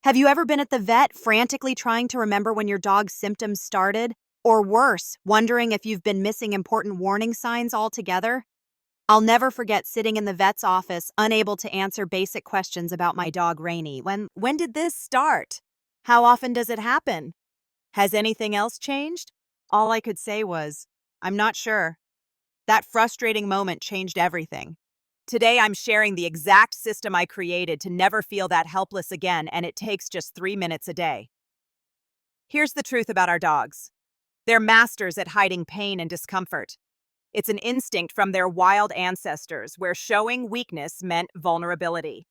Have you ever been at the vet frantically trying to remember when your dog's symptoms started? Or worse, wondering if you've been missing important warning signs altogether? I'll never forget sitting in the vet's office, unable to answer basic questions about my dog Rainy. When did this start? How often does it happen? Has anything else changed? All I could say was, I'm not sure. That frustrating moment changed everything. Today, I'm sharing the exact system I created to never feel that helpless again, and it takes just 3 minutes a day. Here's the truth about our dogs. They're masters at hiding pain and discomfort. It's an instinct from their wild ancestors where showing weakness meant vulnerability.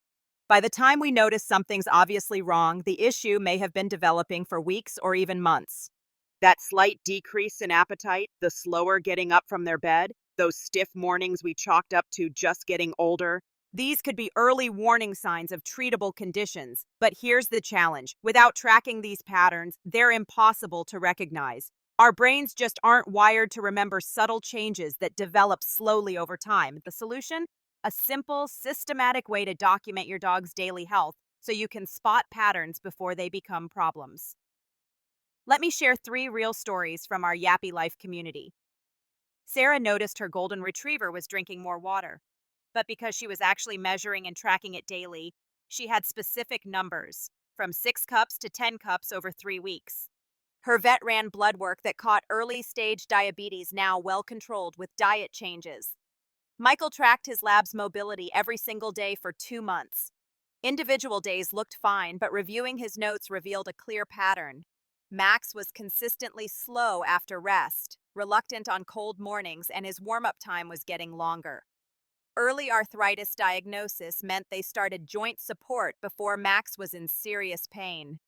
By the time we notice something's obviously wrong, the issue may have been developing for weeks or even months. That slight decrease in appetite, the slower getting up from their bed, those stiff mornings we chalked up to just getting older, these could be early warning signs of treatable conditions. But here's the challenge. Without tracking these patterns, they're impossible to recognize. Our brains just aren't wired to remember subtle changes that develop slowly over time. The solution? A simple, systematic way to document your dog's daily health so you can spot patterns before they become problems. Let me share 3 real stories from our Yappy Life community. Sarah noticed her golden retriever was drinking more water, but because she was actually measuring and tracking it daily, she had specific numbers, from 6 cups to 10 cups over 3 weeks. Her vet ran blood work that caught early-stage diabetes, now well controlled with diet changes. Michael tracked his lab's mobility every single day for 2 months. Individual days looked fine, but reviewing his notes revealed a clear pattern. Max was consistently slow after rest, reluctant on cold mornings, and his warm-up time was getting longer. Early arthritis diagnosis meant they started joint support before Max was in serious pain.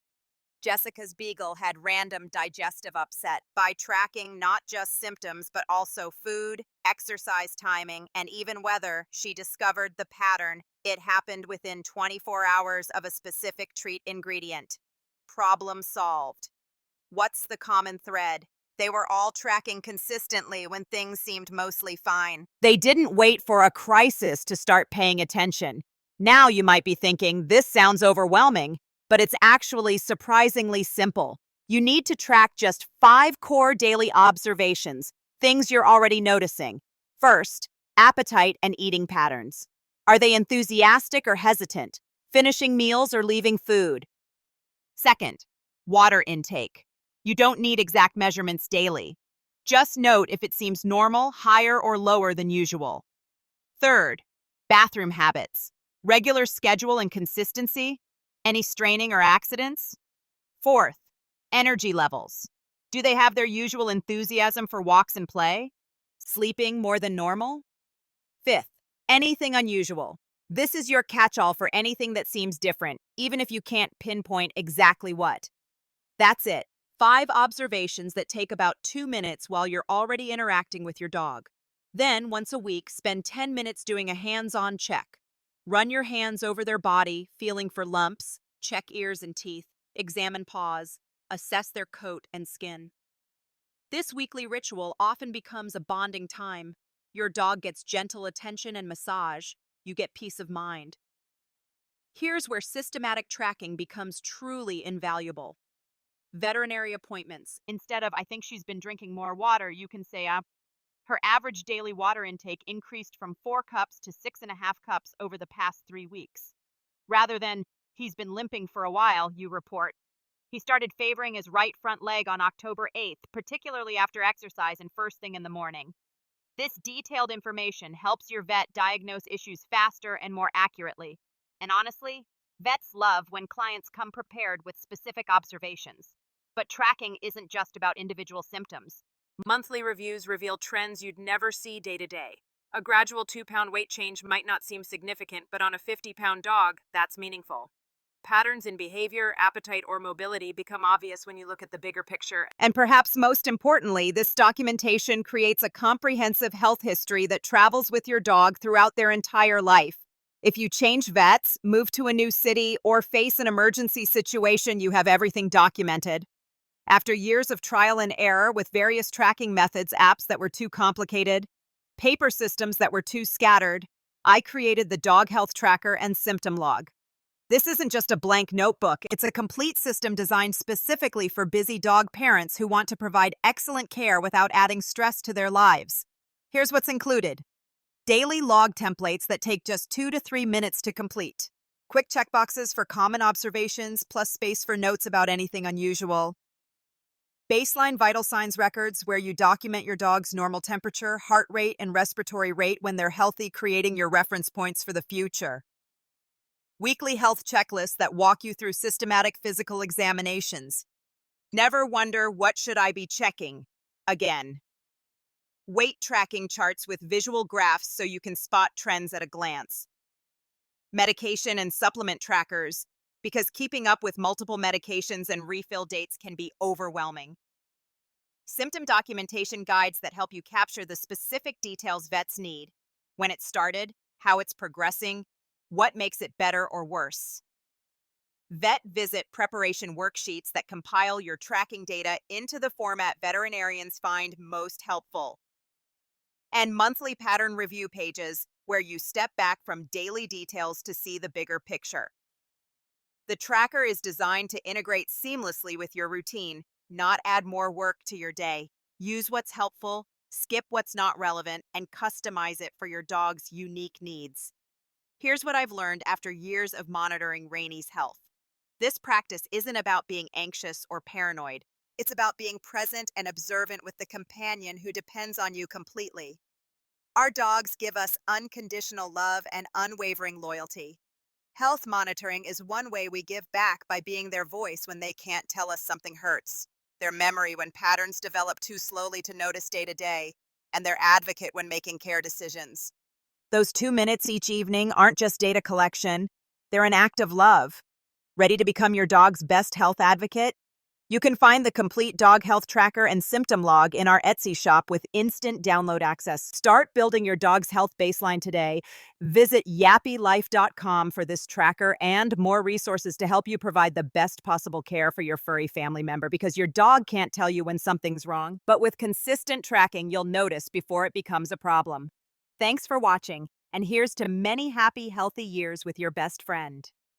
Jessica's beagle had random digestive upset. By tracking not just symptoms, but also food, exercise timing, and even weather, she discovered the pattern. It happened within 24 hours of a specific treat ingredient. Problem solved. What's the common thread? They were all tracking consistently when things seemed mostly fine. They didn't wait for a crisis to start paying attention. Now you might be thinking, this sounds overwhelming, but it's actually surprisingly simple. You need to track just 5 core daily observations, things you're already noticing. First, appetite and eating patterns. Are they enthusiastic or hesitant? Finishing meals or leaving food? Second, water intake. You don't need exact measurements daily. Just note if it seems normal, higher, or lower than usual. Third, bathroom habits. Regular schedule and consistency. Any straining or accidents? Fourth, energy levels. Do they have their usual enthusiasm for walks and play? Sleeping more than normal? Fifth, anything unusual. This is your catch-all for anything that seems different, even if you can't pinpoint exactly what. That's it. 5 observations that take about 2 minutes while you're already interacting with your dog. Then, once a week, spend 10 minutes doing a hands-on check. Run your hands over their body, feeling for lumps, check ears and teeth, examine paws, assess their coat and skin. This weekly ritual often becomes a bonding time. Your dog gets gentle attention and massage. You get peace of mind. Here's where systematic tracking becomes truly invaluable. Veterinary appointments. Instead of, I think she's been drinking more water, you can say, her average daily water intake increased from 4 cups to 6.5 cups over the past 3 weeks. Rather than, he's been limping for a while, you report, he started favoring his right front leg on October 8th, particularly after exercise and first thing in the morning. This detailed information helps your vet diagnose issues faster and more accurately. And honestly, vets love when clients come prepared with specific observations. But tracking isn't just about individual symptoms. Monthly reviews reveal trends you'd never see day to day. A gradual 2-pound weight change might not seem significant, but on a 50-pound dog, that's meaningful. Patterns in behavior, appetite, or mobility become obvious when you look at the bigger picture. And perhaps most importantly, this documentation creates a comprehensive health history that travels with your dog throughout their entire life. If you change vets, move to a new city, or face an emergency situation, you have everything documented. After years of trial and error with various tracking methods, apps that were too complicated, paper systems that were too scattered, I created the Dog Health Tracker and Symptom Log. This isn't just a blank notebook, it's a complete system designed specifically for busy dog parents who want to provide excellent care without adding stress to their lives. Here's what's included: daily log templates that take just 2 to 3 minutes to complete, quick checkboxes for common observations, plus space for notes about anything unusual, baseline vital signs records where you document your dog's normal temperature, heart rate, and respiratory rate when they're healthy, creating your reference points for the future. Weekly health checklists that walk you through systematic physical examinations. Never wonder, what should I be checking again? Weight tracking charts with visual graphs so you can spot trends at a glance. Medication and supplement trackers, because keeping up with multiple medications and refill dates can be overwhelming. Symptom documentation guides that help you capture the specific details vets need: when it started, how it's progressing, what makes it better or worse. Vet visit preparation worksheets that compile your tracking data into the format veterinarians find most helpful. And monthly pattern review pages where you step back from daily details to see the bigger picture. The tracker is designed to integrate seamlessly with your routine, not add more work to your day. Use what's helpful, skip what's not relevant, and customize it for your dog's unique needs. Here's what I've learned after years of monitoring Rainy's health. This practice isn't about being anxious or paranoid. It's about being present and observant with the companion who depends on you completely. Our dogs give us unconditional love and unwavering loyalty. Health monitoring is one way we give back by being their voice when they can't tell us something hurts, their memory when patterns develop too slowly to notice day to day, and their advocate when making care decisions. Those 2 minutes each evening aren't just data collection, they're an act of love. Ready to become your dog's best health advocate? You can find the complete dog health tracker and symptom log in our Etsy shop with instant download access. Start building your dog's health baseline today. Visit yappylife.com for this tracker and more resources to help you provide the best possible care for your furry family member, because your dog can't tell you when something's wrong, but with consistent tracking, you'll notice before it becomes a problem. Thanks for watching, and here's to many happy, healthy years with your best friend.